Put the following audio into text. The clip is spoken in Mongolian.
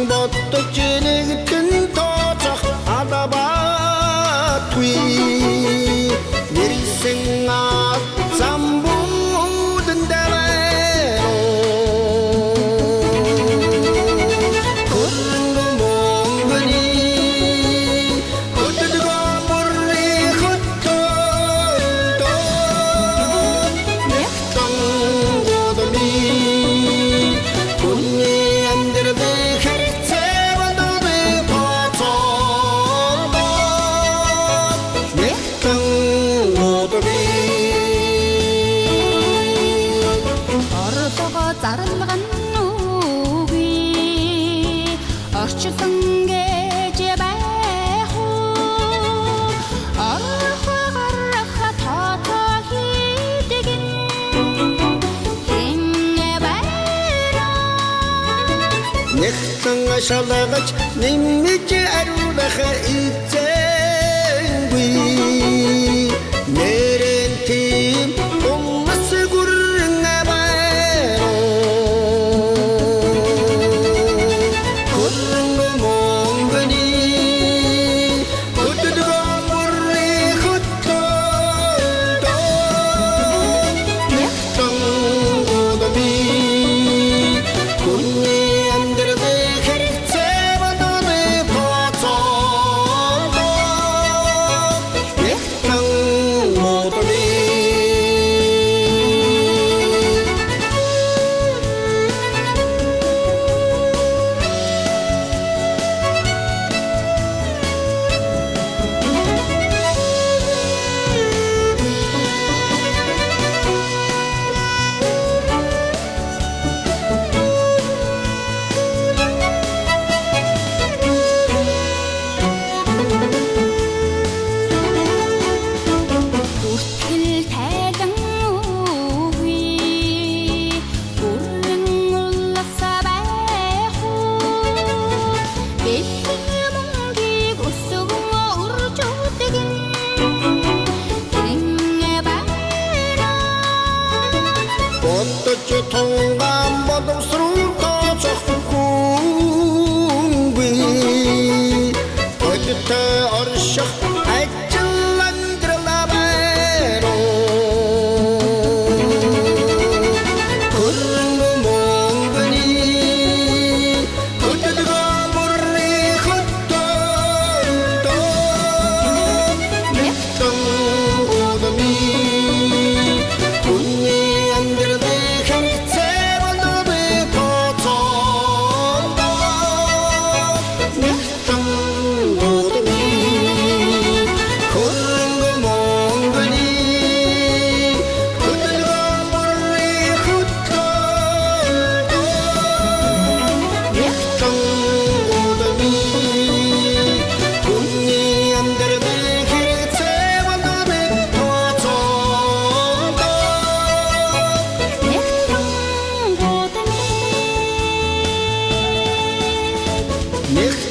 бодож нэгтэн тооцох адабатгүй нэрсэн замбуудан дээр хөрөнгө монгоны хөдөлгөө бүрри хөтөлдөө нэгтэн годами хүнний амьдралын Зарлаган нүги орчлон гэж байх уу орхогарах тоо хийдэгэн хинэ байраа нэгтэн шалгаж нэмж ариулах эзэнгүй нэрэн тийм бодож тунган боловсрол тооцохгүй бодтой орших ажил амьдралаа хөрөнгө монгоны хөдөлгөө бүрри хөтөлдөө нэгтэн годами Nicht